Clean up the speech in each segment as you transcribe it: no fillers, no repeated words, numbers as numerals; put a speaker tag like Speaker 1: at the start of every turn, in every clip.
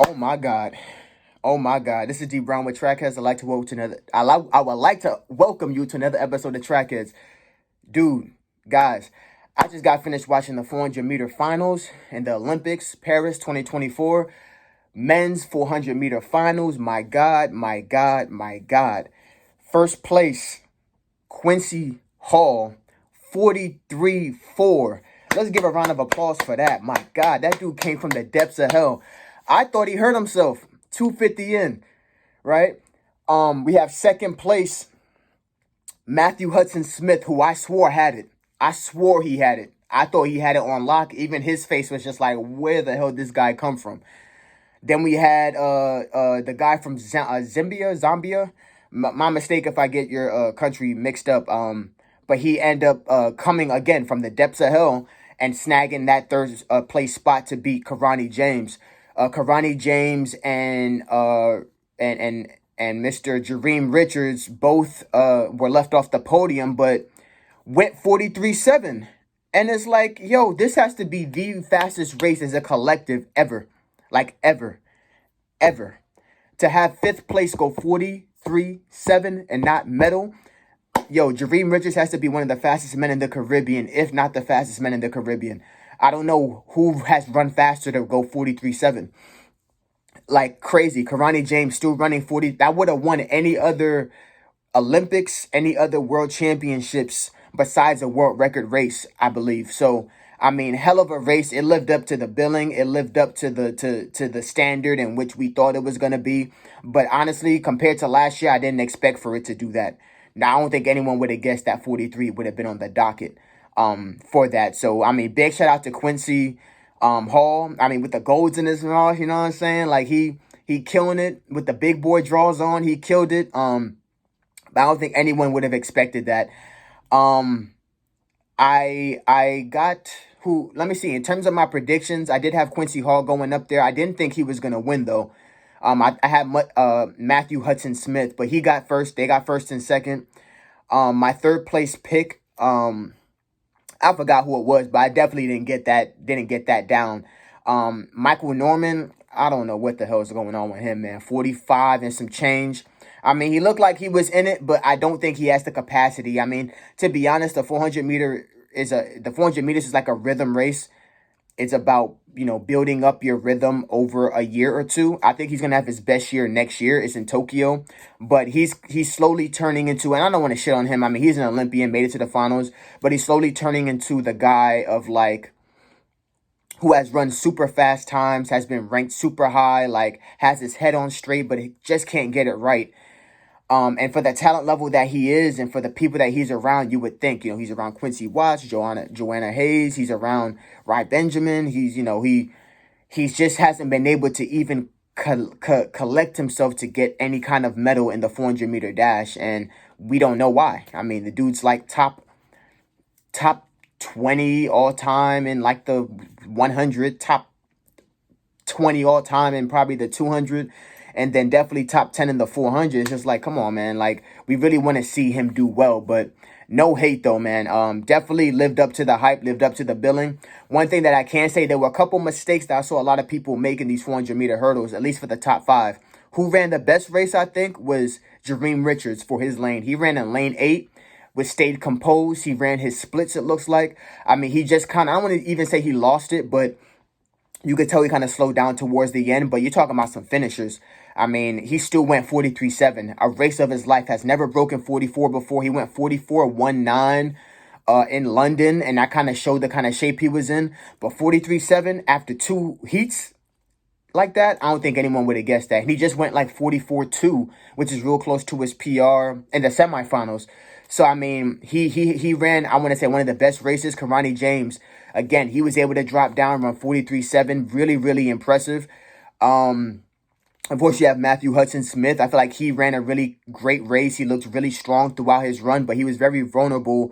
Speaker 1: Oh my God. Oh my God. This is D Brown with Trackheads. I would like to welcome you to another episode of Trackheads. Dude, guys, I just got finished watching the 400-meter finals in the Olympics, Paris 2024. Men's 400-meter finals. My God, my God, my God. First place, Quincy Hall, 43-4. Let's give a round of applause for that. My God, that dude came from the depths of hell. I thought he hurt himself. 250 in, right? We have second place, Matthew Hudson Smith, who I swore had it. I swore he had it. I thought he had it on lock. Even his face was just like, where the hell did this guy come from? Then we had the guy from Zambia. My mistake if I get your country mixed up. But he ended up coming again from the depths of hell and snagging that third place spot to beat Karani James. Karani James and Mr. Jareem Richards both were left off the podium, but went 43-7. And it's like, yo, this has to be the fastest race as a collective ever. Like ever. To have fifth place go 43-7 and not medal. Yo, Jareem Richards has to be one of the fastest men in the Caribbean, if not the fastest men in the Caribbean. I don't know who has run faster to go 43-7. Like crazy. Karani James still running 40. That would have won any other Olympics, any other world championships besides a world record race, I believe. So, I mean, hell of a race. It lived up to the billing. It lived up to the standard in which we thought it was going to be. But honestly, compared to last year, I didn't expect for it to do that. Now, I don't think anyone would have guessed that 43 would have been on the docket for that. So, I mean, big shout out to Quincy Hall. I mean, with the golds in his mouth, you know what I'm saying? Like, he killing it with the big boy draws on. He killed it. But I don't think anyone would have expected that. I got who, let me see, in terms of my predictions, I did have Quincy Hall going up there. I didn't think he was going to win, though. I had Matthew Hudson Smith, but he got first. They got first and second. My third place pick, I forgot who it was, but I definitely didn't get that down. Michael Norman, I don't know what the hell is going on with him, man. 45 and some change. I mean, he looked like he was in it, but I don't think he has the capacity. I mean, to be honest, the 400 meters is like a rhythm race. It's about, building up your rhythm over a year or two. I think he's going to have his best year next year. It's in Tokyo, but he's slowly turning into, and I don't want to shit on him. I mean, he's an Olympian, made it to the finals, but he's slowly turning into the guy of like, who has run super fast times, has been ranked super high, like has his head on straight, but he just can't get it right. And for the talent level that he is, and for the people that he's around, you would think, he's around Quincy Watts, Joanna Hayes, he's around Ry Benjamin. He's just hasn't been able to even collect himself to get any kind of medal in the 400-meter dash, and we don't know why. I mean, the dude's like top 20 all time in like the 100, top 20 all time in probably the 200. And then definitely top 10 in the 400. It's just like, come on, man. Like, we really want to see him do well. But no hate, though, man. Definitely lived up to the hype, lived up to the billing. One thing that I can say, there were a couple mistakes that I saw a lot of people making these 400-meter hurdles, at least for the top five. Who ran the best race, I think, was Jareem Richards for his lane. He ran in lane 8, which stayed composed. He ran his splits, it looks like. I mean, he just kind of, I don't want to even say he lost it, but you could tell he kind of slowed down towards the end. But you're talking about some finishers. I mean, he still went 43-7. A race of his life, has never broken 44 before. He went 44-19 in London, and that kind of showed the kind of shape he was in. But 43-7 after two heats like that, I don't think anyone would have guessed that. And he just went like 44-2, which is real close to his PR in the semifinals. So, I mean, he ran, I want to say, one of the best races. Karani James, again, he was able to drop down, run 43-7. Really, really impressive. Of course, you have Matthew Hudson Smith. I feel like he ran a really great race. He looked really strong throughout his run, but he was very vulnerable.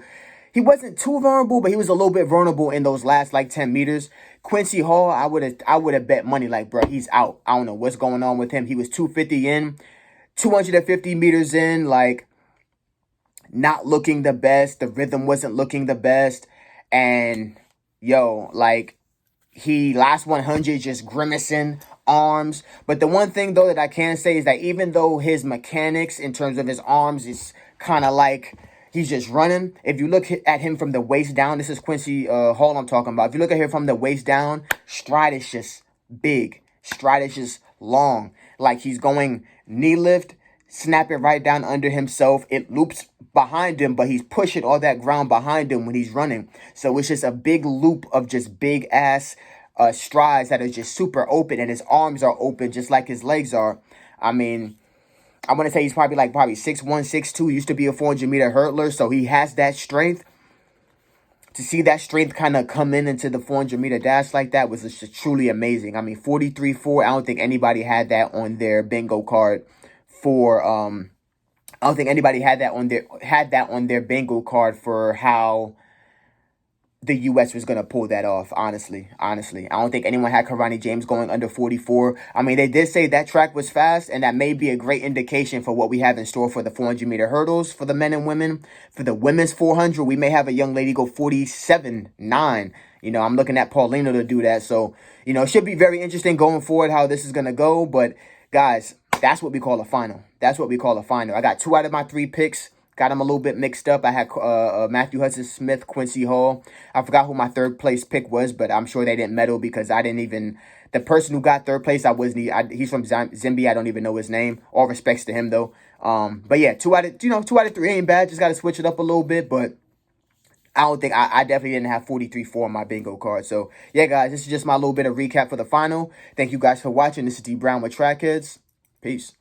Speaker 1: He wasn't too vulnerable, but he was a little bit vulnerable in those last like 10 meters. Quincy Hall, I would have bet money like, bro, he's out. I don't know what's going on with him. He was 250 in, 250 meters in, like not looking the best. The rhythm wasn't looking the best. And yo, like he last 100 just grimacing, arms. But the one thing though that I can say is that even though his mechanics in terms of his arms is kind of like he's just running, if you look at him from the waist down, this is Quincy Hall I'm talking about. If you look at him from the waist down, stride is just big. Stride is just long. Like he's going knee lift, snap it right down under himself. It loops behind him, but he's pushing all that ground behind him when he's running. So it's just a big loop of just big ass strides that are just super open, and his arms are open just like his legs are. I mean, I want to say he's probably 6'1", 6'2". He used to be a 400-meter hurdler, so he has that strength. To see that strength kind of come into the 400-meter dash like that was just truly amazing. I mean, 43.4. I don't think anybody had that on their bingo card for I don't think anybody had that on their bingo card for how the U.S. was going to pull that off, honestly. I don't think anyone had Karani James going under 44. I mean, they did say that track was fast, and that may be a great indication for what we have in store for the 400-meter hurdles for the men and women. For the women's 400, we may have a young lady go 47.9. You know, I'm looking at Paulina to do that. So, you know, it should be very interesting going forward how this is going to go. But, guys, that's what we call a final. That's what we call a final. I got 2 out of my 3 picks. Got them a little bit mixed up. I had Matthew Hudson-Smith, Quincy Hall. I forgot who my third place pick was, but I'm sure they didn't medal because I didn't even... The person who got third place, he's from Zambia. I don't even know his name. All respects to him, though. But yeah, 2 out of 3 ain't bad. Just got to switch it up a little bit, but I definitely didn't have 43.4 on my bingo card. So yeah, guys, this is just my little bit of recap for the final. Thank you guys for watching. This is D Brown with Trackheads. Peace.